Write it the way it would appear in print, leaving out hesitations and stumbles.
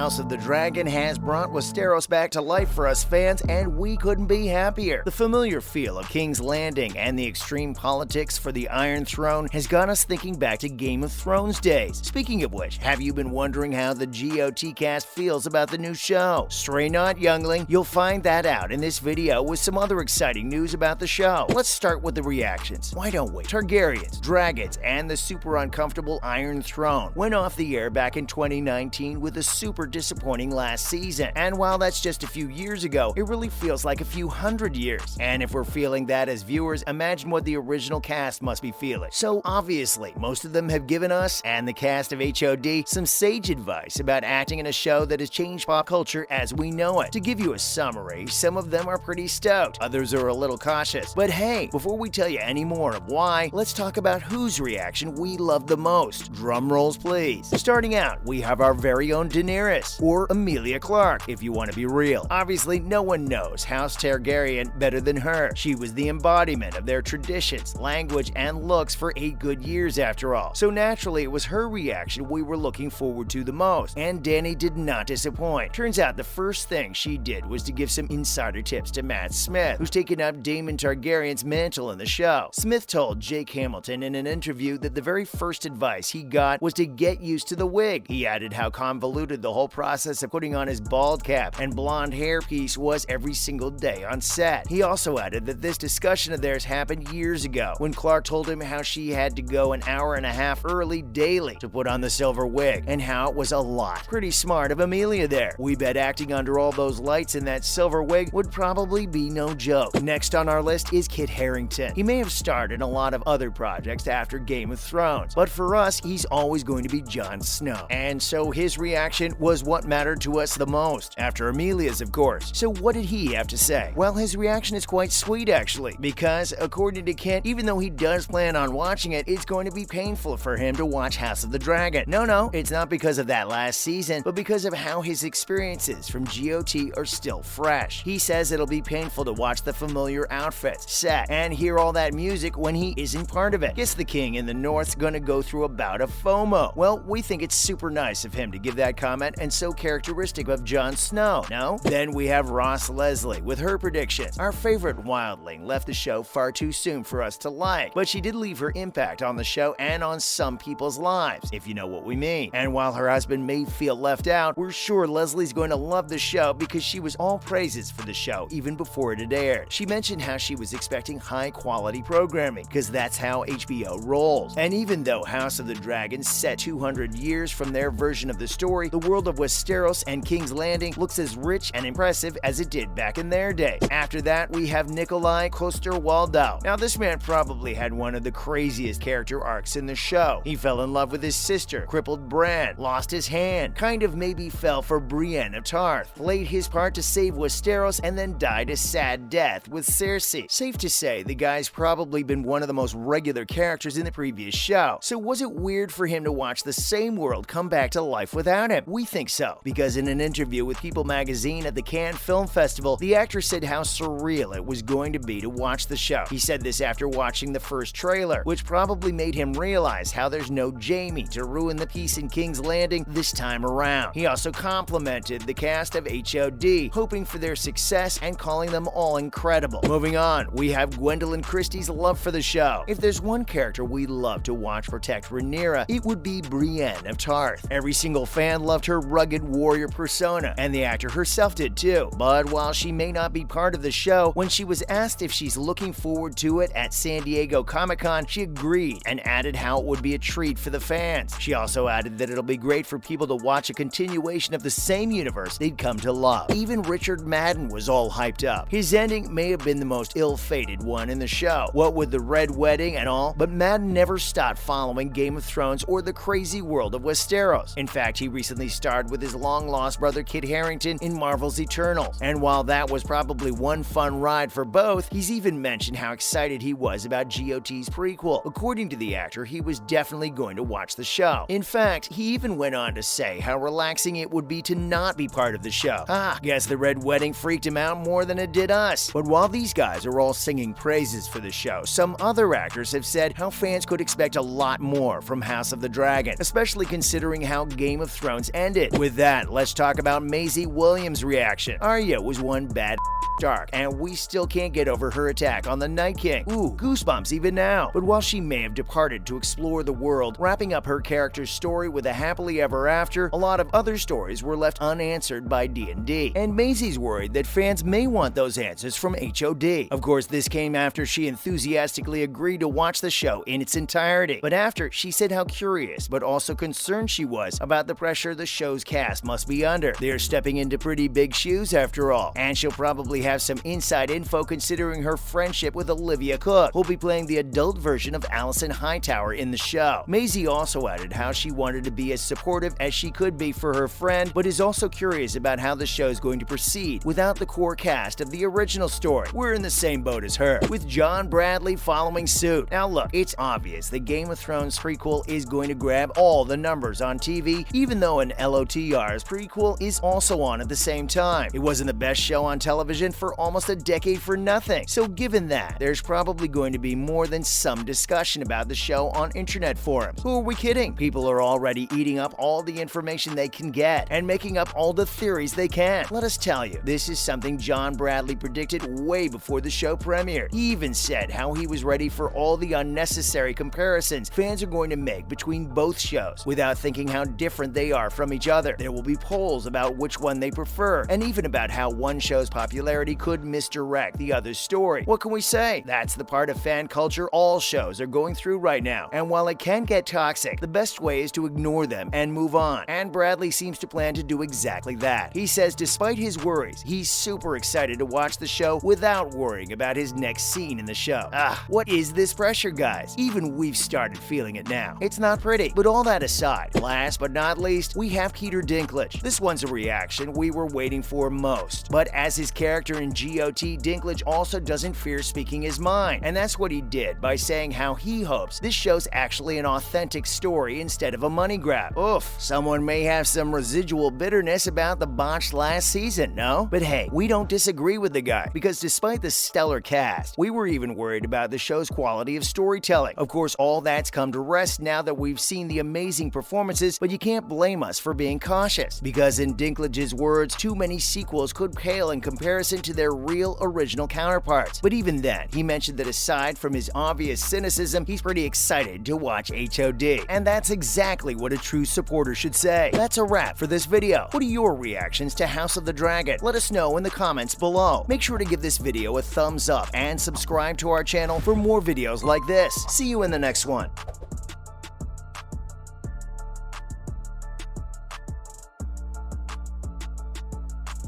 House of the Dragon has brought Westeros back to life for us fans, and we couldn't be happier. The familiar feel of King's Landing and the extreme politics for the Iron Throne has got us thinking back to Game of Thrones days. Speaking of which, have you been wondering how the GOT cast feels about the new show? Stray not, youngling. You'll find that out in this video with some other exciting news about the show. Let's start with the reactions. Why don't we? Targaryens, dragons, and the super uncomfortable Iron Throne went off the air back in 2019 with a super disappointing last season. And while that's just a few years ago, it really feels like a few hundred years. And if we're feeling that as viewers, imagine what the original cast must be feeling. So obviously, most of them have given us, and the cast of HOD, some sage advice about acting in a show that has changed pop culture as we know it. To give you a summary, some of them are pretty stoked, others are a little cautious. But hey, before we tell you any more of why, let's talk about whose reaction we love the most. Drum rolls, please. Starting out, we have our very own Daenerys, or Emilia Clarke, if you want to be real. Obviously, no one knows House Targaryen better than her. She was the embodiment of their traditions, language, and looks for 8 good years after all. So naturally, it was her reaction we were looking forward to the most, and Dany did not disappoint. Turns out the first thing she did was to give some insider tips to Matt Smith, who's taken up Daemon Targaryen's mantle in the show. Smith told Jake Hamilton in an interview that the very first advice he got was to get used to the wig. He added how convoluted the whole process of putting on his bald cap and blonde hairpiece was every single day on set. He also added that this discussion of theirs happened years ago, when Clarke told him how she had to go an hour and a half early daily to put on the silver wig, and how it was a lot. Pretty smart of Emilia there. We bet acting under all those lights in that silver wig would probably be no joke. Next on our list is Kit Harington. He may have starred in a lot of other projects after Game of Thrones, but for us, he's always going to be Jon Snow. And so his reaction was what mattered to us the most, after Emilia's of course. So what did he have to say? Well, his reaction is quite sweet actually, because according to Kit, even though he does plan on watching it, it's going to be painful for him to watch House of the Dragon. No, it's not because of that last season, but because of how his experiences from GOT are still fresh. He says it'll be painful to watch the familiar outfits, set, and hear all that music when he isn't part of it. Guess the king in the north's gonna go through a bout of FOMO. Well, we think it's super nice of him to give that comment, and so characteristic of Jon Snow, no? Then we have Ross Leslie with her predictions. Our favorite wildling left the show far too soon for us to like, but she did leave her impact on the show and on some people's lives, if you know what we mean. And while her husband may feel left out, we're sure Leslie's going to love the show because she was all praises for the show even before it had aired. She mentioned how she was expecting high-quality programming, because that's how HBO rolls. And even though House of the Dragon set 200 years from their version of the story, the world of Westeros and King's Landing looks as rich and impressive as it did back in their day. After that, we have Nikolai Coster-Waldau. Now, this man probably had one of the craziest character arcs in the show. He fell in love with his sister, crippled Bran, lost his hand, kind of maybe fell for Brienne of Tarth, played his part to save Westeros, and then died a sad death with Cersei. Safe to say, the guy's probably been one of the most regular characters in the previous show. So was it weird for him to watch the same world come back to life without him? We think so, because in an interview with People magazine at the Cannes Film Festival, the actor said how surreal it was going to be to watch the show. He said this after watching the first trailer, which probably made him realize how there's no Jaime to ruin the peace in King's Landing this time around. He also complimented the cast of HOD, hoping for their success and calling them all incredible. Moving on, we have Gwendolyn Christie's love for the show. If there's one character we love to watch protect Rhaenyra, it would be Brienne of Tarth. Every single fan loved her rugged warrior persona, and the actor herself did too. But while she may not be part of the show, when she was asked if she's looking forward to it at San Diego Comic-Con, she agreed and added how it would be a treat for the fans. She also added that it'll be great for people to watch a continuation of the same universe they'd come to love. Even Richard Madden was all hyped up. His ending may have been the most ill-fated one in the show, what with the Red Wedding and all, but Madden never stopped following Game of Thrones or the crazy world of Westeros. In fact, he recently starred with his long-lost brother Kit Harington in Marvel's Eternals, and while that was probably one fun ride for both, he's even mentioned how excited he was about GOT's prequel. According to the actor, he was definitely going to watch the show. In fact, he even went on to say how relaxing it would be to not be part of the show. Guess the Red Wedding freaked him out more than it did us. But while these guys are all singing praises for the show, some other actors have said how fans could expect a lot more from House of the Dragon, especially considering how Game of Thrones ended. it. With that, let's talk about Maisie Williams' reaction. Arya was one bad dark, and we still can't get over her attack on the Night King. Ooh, goosebumps even now. But while she may have departed to explore the world, wrapping up her character's story with a happily ever after, a lot of other stories were left unanswered by D&D. And Maisie's worried that fans may want those answers from HOD. Of course, this came after she enthusiastically agreed to watch the show in its entirety. But after, she said how curious but also concerned she was about the pressure the show's cast must be under. They're stepping into pretty big shoes after all, and she'll probably have some inside info considering her friendship with Olivia Cook, who'll be playing the adult version of Alicent Hightower in the show. Maisie also added how she wanted to be as supportive as she could be for her friend, but is also curious about how the show is going to proceed without the core cast of the original story. We're in the same boat as her, with John Bradley following suit. Now look, it's obvious the Game of Thrones prequel is going to grab all the numbers on TV, even though an LOTR's prequel is also on at the same time. It wasn't the best show on television for almost a decade for nothing. So given that, there's probably going to be more than some discussion about the show on internet forums. Who are we kidding? People are already eating up all the information they can get and making up all the theories they can. Let us tell you, this is something John Bradley predicted way before the show premiered. He even said how he was ready for all the unnecessary comparisons fans are going to make between both shows without thinking how different they are from each other. There will be polls about which one they prefer, and even about how one show's popularity could misdirect the other's story. What can we say? That's the part of fan culture all shows are going through right now, and while it can get toxic, the best way is to ignore them and move on. And Bradley seems to plan to do exactly that. He says despite his worries, he's super excited to watch the show without worrying about his next scene in the show. What is this pressure, guys? Even we've started feeling it now. It's not pretty. But all that aside, last but not least, we have Peter Dinklage. This one's a reaction we were waiting for most. But as his character in GOT, Dinklage also doesn't fear speaking his mind. And that's what he did by saying how he hopes this show's actually an authentic story instead of a money grab. Oof, someone may have some residual bitterness about the botched last season, no? But hey, we don't disagree with the guy, because despite the stellar cast, we were even worried about the show's quality of storytelling. Of course, all that's come to rest now that we've seen the amazing performances, but you can't blame us for being cautious, because in Dinklage's words, too many sequels could pale in comparison to their real original counterparts. But even then, he mentioned that aside from his obvious cynicism, he's pretty excited to watch HOD. And that's exactly what a true supporter should say. That's a wrap for this video. What are your reactions to House of the Dragon? Let us know in the comments below. Make sure to give this video a thumbs up and subscribe to our channel for more videos like this. See you in the next one.